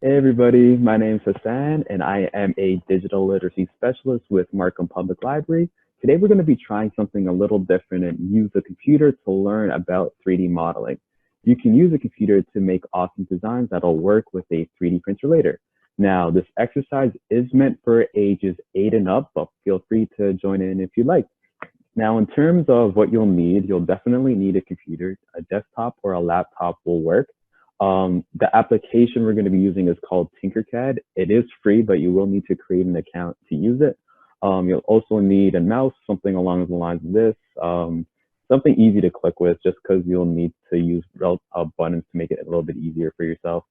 Hey everybody, my name is Hassan and I am a digital literacy specialist with Markham Public Library. Today we're going to be trying something a little different and use a computer to learn about 3D modeling. You can use a computer to make awesome designs that'll work with a 3D printer later. Now, this exercise is meant for ages 8 and up, but feel free to join in if you like. Now, in terms of what you'll definitely need a computer. A desktop or a laptop will work. The application we're going to be using is called Tinkercad. It is free, but you will need to create an account to use it. You'll also need a mouse, something along the lines of this, something easy to click with, just because you'll need to use buttons to make it a little bit easier for yourself.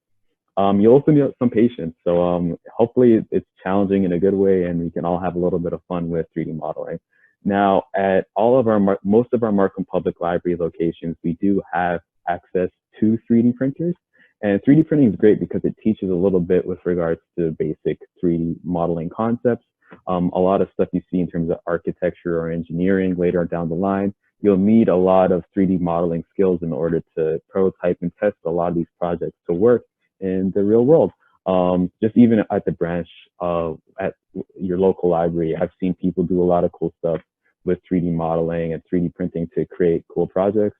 You'll also need some patience. So hopefully it's challenging in a good way, and we can all have a little bit of fun with 3D modeling. Now, at most of our Markham Public Library locations, we do have access to 3D printers. And 3D printing is great because it teaches a little bit with regards to basic 3D modeling concepts. A lot of stuff you see in terms of architecture or engineering later down the line, you'll need a lot of 3D modeling skills in order to prototype and test a lot of these projects to work in the real world. Just even at the branch at your local library, I've seen people do a lot of cool stuff with 3D modeling and 3D printing to create cool projects.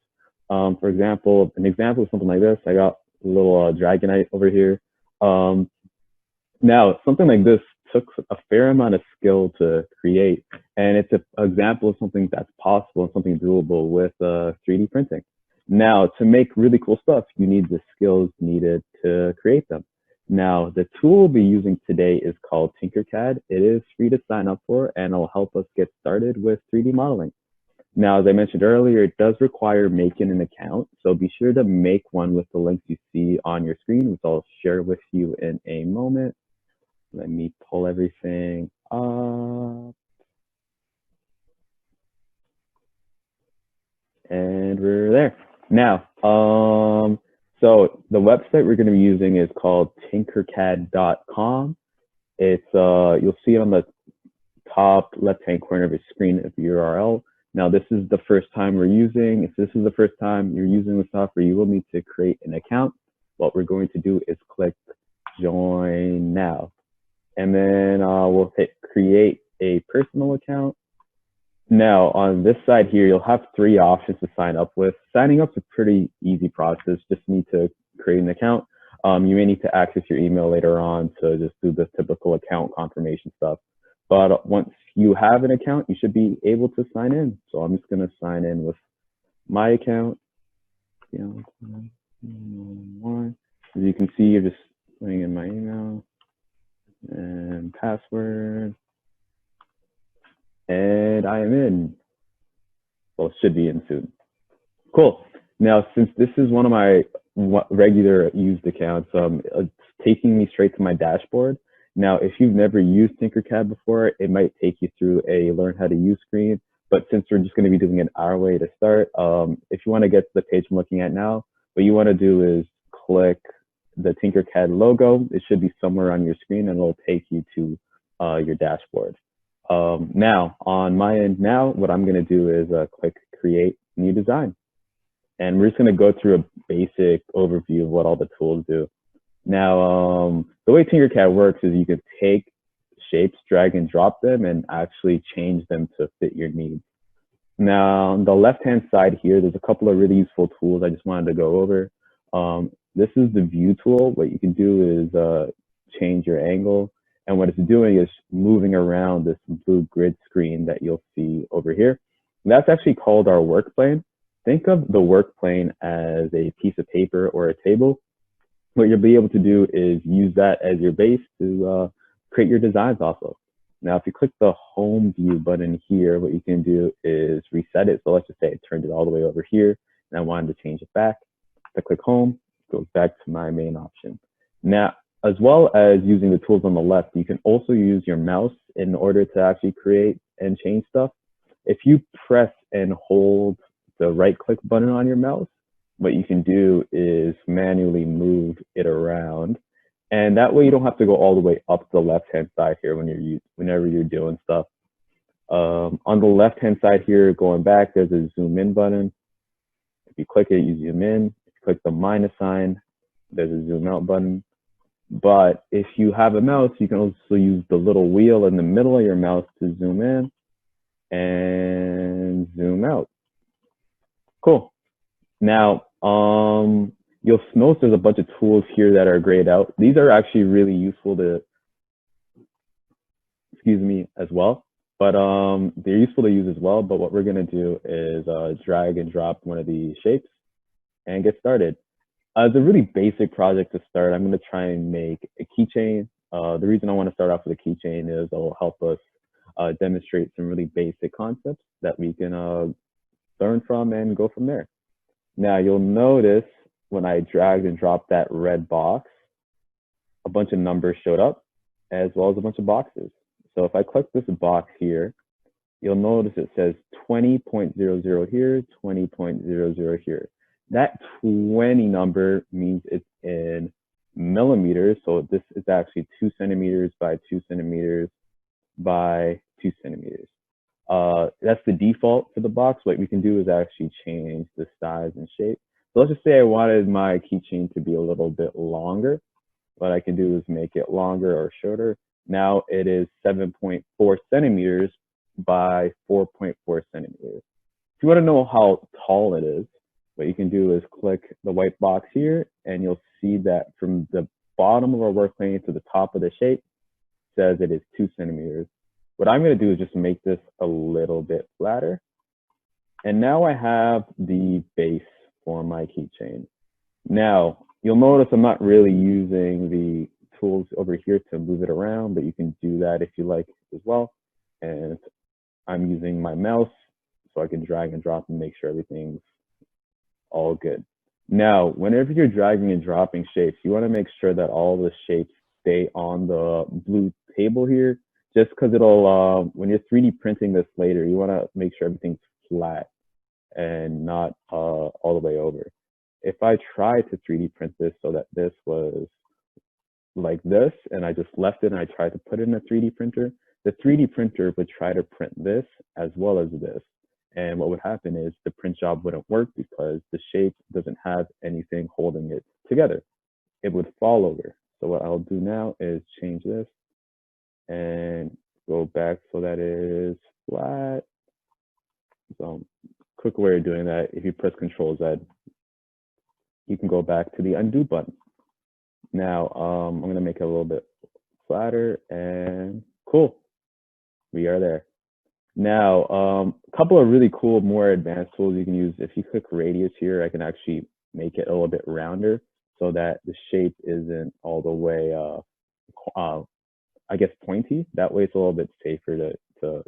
For example, an example of something like this, I got a little Dragonite over here. Now, something like this took a fair amount of skill to create, and it's an example of something that's possible and something doable with 3D printing. Now, to make really cool stuff, you need the skills needed to create them. Now, the tool we'll be using today is called Tinkercad. It is free to sign up for, and it'll help us get started with 3D modeling. Now, as I mentioned earlier, it does require making an account, so be sure to make one with the links you see on your screen, which I'll share with you in a moment. Let me pull everything up. And we're there. Now, so the website we're going to be using is called tinkercad.com. It's you'll see it on the top left-hand corner of your screen of the URL. Now, this is the first time we're using. If this is the first time you're using the software, you will need to create an account. What we're going to do is click Join Now. And then we'll hit Create a Personal Account. Now, on this side here, you'll have 3 options to sign up with. Signing up is a pretty easy process. Just need to create an account. You may need to access your email later on to just do the typical account confirmation stuff. But once you have an account, you should be able to sign in. So I'm just going to sign in with my account. As you can see, you're just putting in my email and password. And I am in. Well, it should be in soon. Cool. Now, since this is one of my regular used accounts, it's taking me straight to my dashboard. Now, if you've never used Tinkercad before, it might take you through a learn how to use screen. But since we're just going to be doing it our way to start, if you want to get to the page I'm looking at now, what you want to do is click the Tinkercad logo. It should be somewhere on your screen, and it'll take you to your dashboard. Now, on my end now, what I'm going to do is click Create New Design. And we're just going to go through a basic overview of what all the tools do. Now, the way Tinkercad works is you can take shapes, drag and drop them, and actually change them to fit your needs. Now, on the left-hand side here, there's a couple of really useful tools I just wanted to go over. This is the View tool. What you can do is change your angle. And what it's doing is moving around this blue grid screen that you'll see over here. And that's actually called our work plane. Think of the work plane as a piece of paper or a table. What you'll be able to do is use that as your base to create your designs off of. Now, if you click the Home View button here, what you can do is reset it. So let's just say it turned it all the way over here, and I wanted to change it back. If I click Home, it goes back to my main option. Now, as well as using the tools on the left, you can also use your mouse in order to actually create and change stuff. If you press and hold the right-click button on your mouse, what you can do is manually move it around. And that way you don't have to go all the way up the left-hand side here whenever you're doing stuff. On the left-hand side here, going back, there's a zoom in button. If you click it, you zoom in. If you click the minus sign, there's a zoom out button. But if you have a mouse, you can also use the little wheel in the middle of your mouse to zoom in and zoom out. Cool. Now, you'll notice there's a bunch of tools here that are grayed out. These are actually really useful to, excuse me, as well. But they're useful to use as well. But what we're gonna do is drag and drop one of these shapes and get started. As a really basic project to start, I'm gonna try and make a keychain. The reason I want to start off with a keychain is it'll help us demonstrate some really basic concepts that we can learn from and go from there. Now you'll notice when I dragged and dropped that red box, a bunch of numbers showed up as well as a bunch of boxes. So if I click this box here, you'll notice it says 20.00 here, 20.00 here. That 20 number means it's in millimeters. So this is actually 2 centimeters by 2 centimeters by 2 centimeters. That's the default for the box. What we can do is actually change the size and shape. So let's just say I wanted my keychain to be a little bit longer. What I can do is make it longer or shorter. Now it is 7.4 centimeters by 4.4 centimeters. If you want to know how tall it is, what you can do is click the white box here, and you'll see that from the bottom of our work plane to the top of the shape says it is 2 centimeters. What I'm going to do is just make this a little bit flatter. And now I have the base for my keychain. Now, you'll notice I'm not really using the tools over here to move it around, but you can do that if you like as well. And I'm using my mouse so I can drag and drop and make sure everything's all good. Now, whenever you're dragging and dropping shapes, you want to make sure that all the shapes stay on the blue table here, just because it'll, when you're 3D printing this later, you want to make sure everything's flat and not all the way over. If I try to 3D print this so that this was like this, and I just left it and I tried to put it in a 3D printer, the 3D printer would try to print this as well as this. And what would happen is the print job wouldn't work because the shape doesn't have anything holding it together. It would fall over. So what I'll do now is change this and go back so that it is flat. So quick way of doing that, if you press Control Z, you can go back to the undo button. Now I'm going to make it a little bit flatter, and cool, we are there. Now, a couple of really cool, more advanced tools you can use. If you click radius here, I can actually make it a little bit rounder so that the shape isn't all the way, I guess, pointy. That way it's a little bit safer to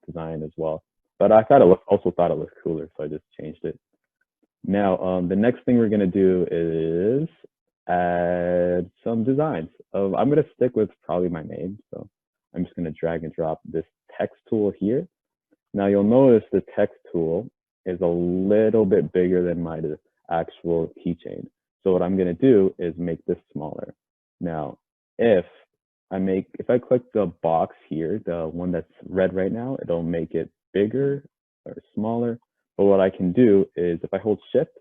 design as well. But I also thought it looked cooler, so I just changed it. Now, the next thing we're going to do is add some designs. I'm going to stick with probably my name. So I'm just going to drag and drop this text tool here. Now you'll notice the text tool is a little bit bigger than my actual keychain. So what I'm going to do is make this smaller. Now, if I click the box here, the one that's red right now, it'll make it bigger or smaller. But what I can do is if I hold Shift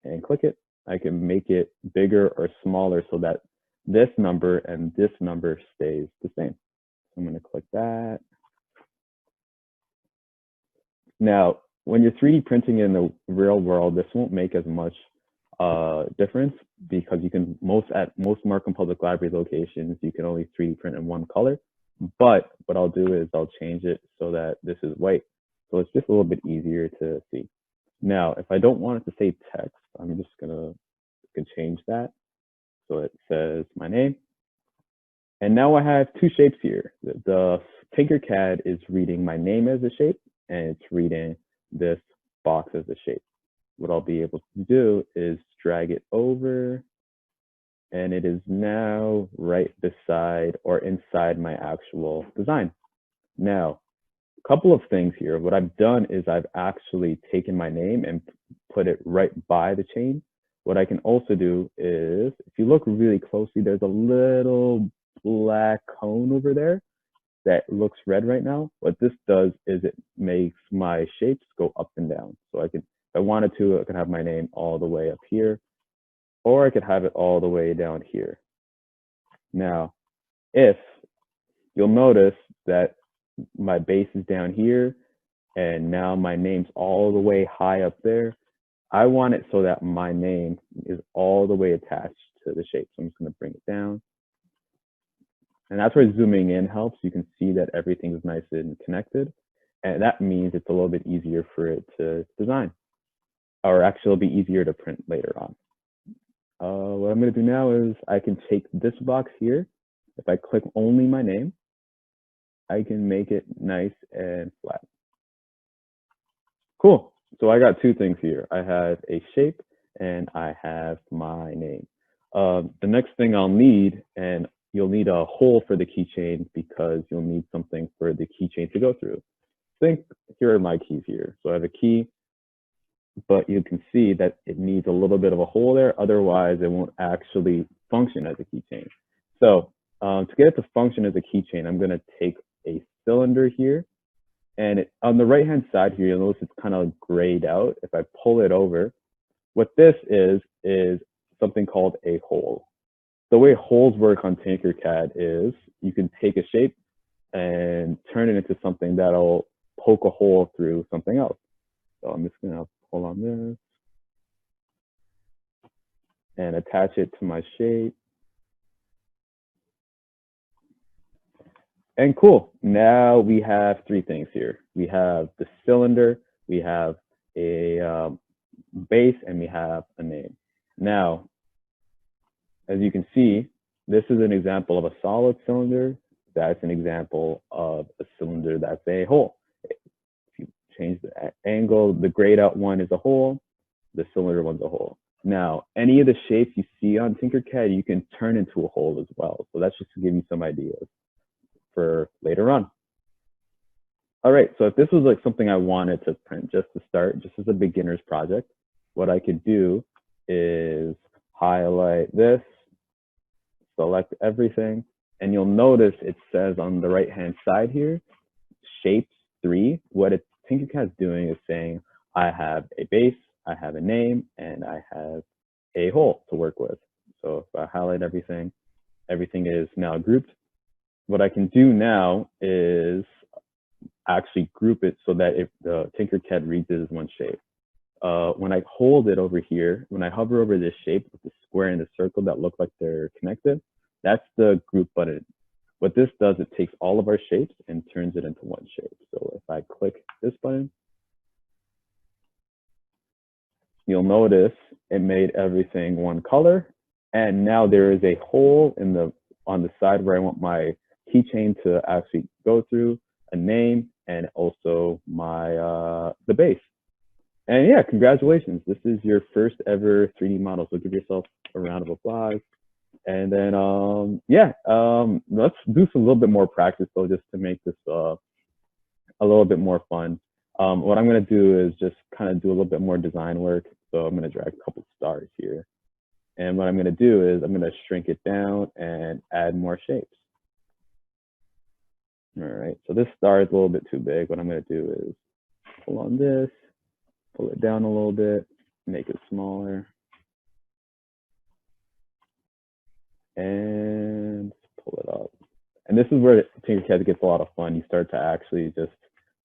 and click it, I can make it bigger or smaller so that this number and this number stays the same. I'm going to click that. Now, when you're 3D printing in the real world, this won't make as much difference because you can at most Markham Public Library locations, you can only 3D print in one color. But what I'll do is I'll change it so that this is white. So it's just a little bit easier to see. Now, if I don't want it to say text, I'm just can change that. So it says my name. And now I have two shapes here. The Tinkercad is reading my name as a shape, and it's reading this box as a shape. What I'll be able to do is drag it over, and it is now right beside or inside my actual design. Now, a couple of things here. What I've done is I've actually taken my name and put it right by the chain. What I can also do is, if you look really closely, there's a little black cone over there that looks red right now. What this does is it makes my shapes go up and down. So if I wanted to, I could have my name all the way up here, or I could have it all the way down here. Now, if you'll notice that my base is down here, and now my name's all the way high up there. I want it so that my name is all the way attached to the shape. So I'm just going to bring it down. And that's where zooming in helps. You can see that everything is nice and connected. And that means it's a little bit easier for it to design. Or actually, it'll be easier to print later on. What I'm going to do now is I can take this box here. If I click only my name, I can make it nice and flat. Cool. So I got two things here. I have a shape and I have my name. The next thing I'll need, and you'll need a hole for the keychain because you'll need something for the keychain to go through. Think, here are my keys here. So I have a key, but you can see that it needs a little bit of a hole there. Otherwise, it won't actually function as a keychain. So to get it to function as a keychain, I'm going to take a cylinder here. And on the right-hand side here, you'll notice it's kind of grayed out. If I pull it over, what this is something called a hole. The way holes work on Tinkercad is you can take a shape and turn it into something that'll poke a hole through something else. So I'm just going to pull on this and attach it to my shape. And cool, now we have three things here. We have the cylinder, we have a base, and we have a name. Now, as you can see, this is an example of a solid cylinder. That's an example of a cylinder that's a hole. If you change the angle, the grayed out one is a hole, the cylinder one's a hole. Now, any of the shapes you see on Tinkercad, you can turn into a hole as well. So that's just to give you some ideas for later on. All right, so if this was like something I wanted to print just to start, just as a beginner's project, what I could do is highlight this, select everything, and you'll notice it says on the right-hand side here, shapes 3. What Tinkercad's doing is saying, I have a base, I have a name, and I have a hole to work with. So if I highlight everything, everything is now grouped. What I can do now is actually group it so that the Tinkercad reads it as one shape. When I hold it over here, when I hover over this shape with the square and the circle that look like they're connected, that's the group button. What this does, it takes all of our shapes and turns it into one shape. So if I click this button, you'll notice it made everything one color. And now there is a hole on the side where I want my keychain to actually go through, a name, and also my the base. And yeah, congratulations. This is your first ever 3D model. So give yourself a round of applause. And then, let's do a little bit more practice though, just to make this a little bit more fun. What I'm going to do is just kind of do a little bit more design work. So I'm going to drag a couple stars here. And what I'm going to do is I'm going to shrink it down and add more shapes. All right, so this star is a little bit too big. What I'm going to do is pull on this, pull it down a little bit, make it smaller, and pull it up. And this is where Tinkercad gets a lot of fun. You start to actually just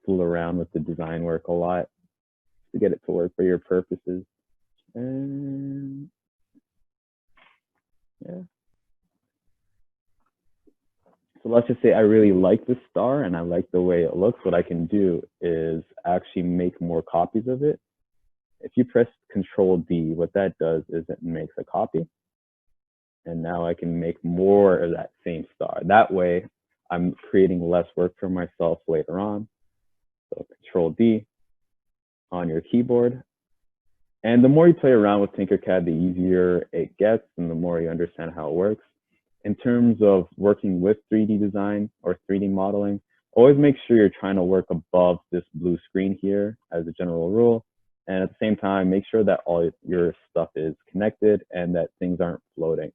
fool around with the design work a lot to get it to work for your purposes. And yeah. So let's just say I really like this star and I like the way it looks. What I can do is actually make more copies of it. If you press Control D, what that does is it makes a copy. And now I can make more of that same star. That way, I'm creating less work for myself later on. So Control D on your keyboard. And the more you play around with Tinkercad, the easier it gets and the more you understand how it works. In terms of working with 3D design or 3D modeling, always make sure you're trying to work above this blue screen here as a general rule. And at the same time, make sure that all your stuff is connected and that things aren't floating.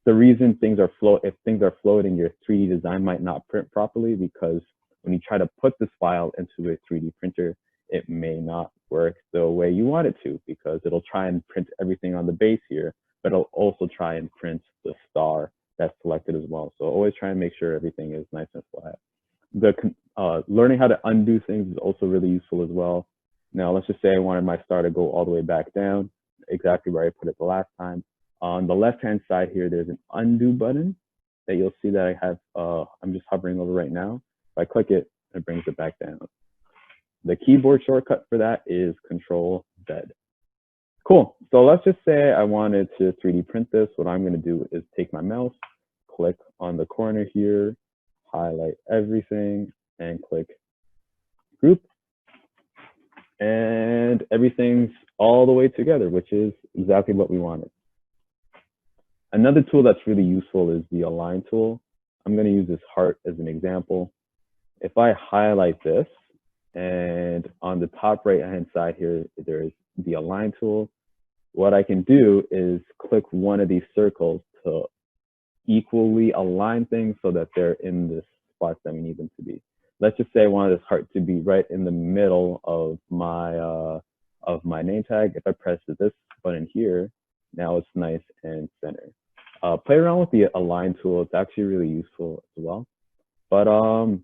The reason if things are floating, your 3D design might not print properly because when you try to put this file into a 3D printer, it may not work the way you want it to because it'll try and print everything on the base here, but it'll also try and print the star that's selected as well. So always try and make sure everything is nice and flat. Learning how to undo things is also really useful as well. Now, let's just say I wanted my star to go all the way back down, exactly where I put it the last time. On the left-hand side here, there's an undo button that you'll see that I have, I'm just hovering over right now. If I click it, it brings it back down. The keyboard shortcut for that is Control Z. Cool. So let's just say I wanted to 3D print this. What I'm going to do is take my mouse, click on the corner here, highlight everything, and click Group. And everything's all the way together, which is exactly what we wanted. Another tool that's really useful is the Align tool. I'm going to use this heart as an example. If I highlight this, and on the top right-hand side here, there's the Align tool. What I can do is click one of these circles to equally align things so that they're in the spots that we need them to be. Let's just say I wanted this heart to be right in the middle of my name tag. If I press this button here, now it's nice and centered. Play around with the Align tool. It's actually really useful as well. But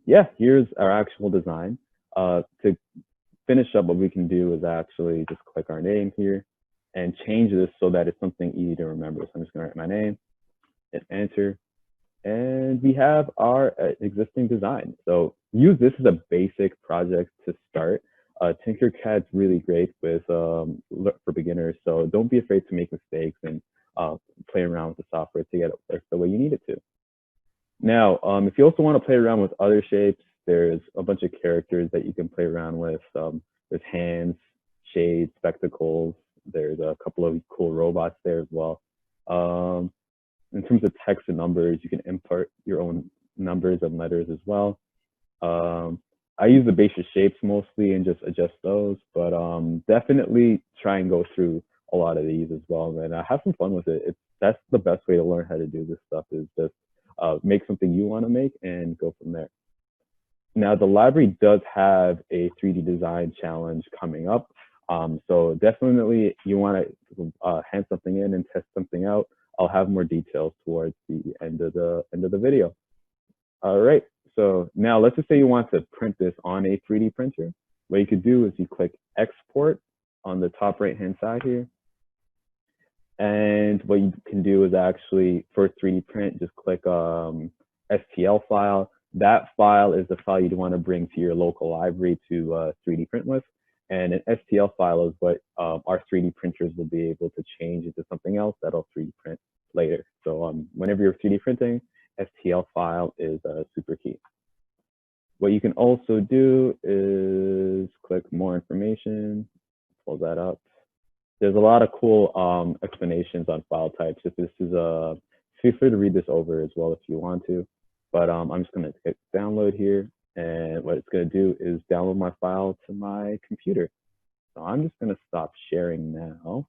yeah, here's our actual design. To finish up, what we can do is actually just click our name here and change this so that it's something easy to remember. So I'm just gonna write my name, hit enter, and we have our existing design. So use this as a basic project to start. Tinkercad's really great with for beginners, so don't be afraid to make mistakes and play around with the software to get it work the way you need it to. Now, if you also want to play around with other shapes, there's a bunch of characters that you can play around with. There's hands, shades, spectacles. There's a couple of cool robots there as well. In terms of text and numbers, you can import your own numbers and letters as well. I use the basic shapes mostly and just adjust those, but definitely try and go through a lot of these as well. And have some fun with it. That's the best way to learn how to do this stuff, is just make something you want to make and go from there. Now, the library does have a 3D design challenge coming up. So definitely you want to hand something in and test something out. I'll have more details towards the end of the video. All right, so now let's just say you want to print this on a 3D printer. What you could do is you click Export on the top right-hand side here. And what you can do is actually, for 3D print, just click STL file. That file is the file you'd want to bring to your local library to 3D print with. And an STL file is what our 3D printers will be able to change into something else that'll 3D print later. So whenever you're 3D printing, STL file is super key. What you can also do is click more information, pull that up. There's a lot of cool explanations on file types. If this is feel free to read this over as well if you want to. But I'm just going to hit download here, and what it's going to do is download my file to my computer. So I'm just going to stop sharing now.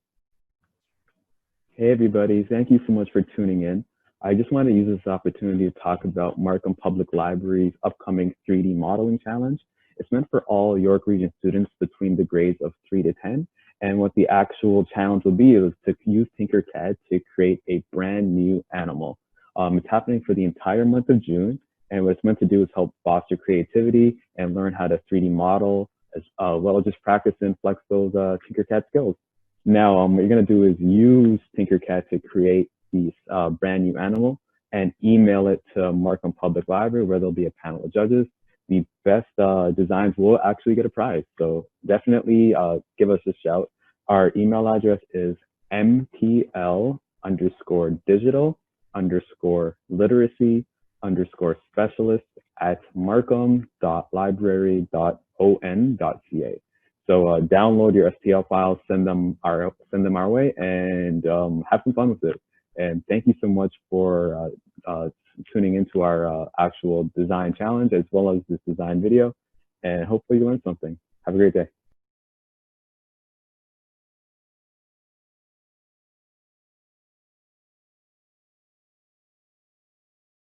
Hey everybody, thank you so much for tuning in. I just want to use this opportunity to talk about Markham Public Library's upcoming 3D modeling challenge. It's meant for all York Region students between the grades of 3 to 10. And what the actual challenge will be is to use Tinkercad to create a brand new animal. It's happening for the entire month of June. And what it's meant to do is help foster creativity and learn how to 3D model, as well as just practice and flex those Tinkercad skills. Now, what you're going to do is use Tinkercad to create this brand new animal and email it to Markham Public Library, where there'll be a panel of judges. The best designs will actually get a prize. So definitely give us a shout. Our email address is mtl_digital_literacy_specialist@markham.library.on.ca. So download your STL files, send them our way, and have some fun with it. And thank you so much for tuning into our actual design challenge, as well as this design video. And hopefully you learned something. Have a great day.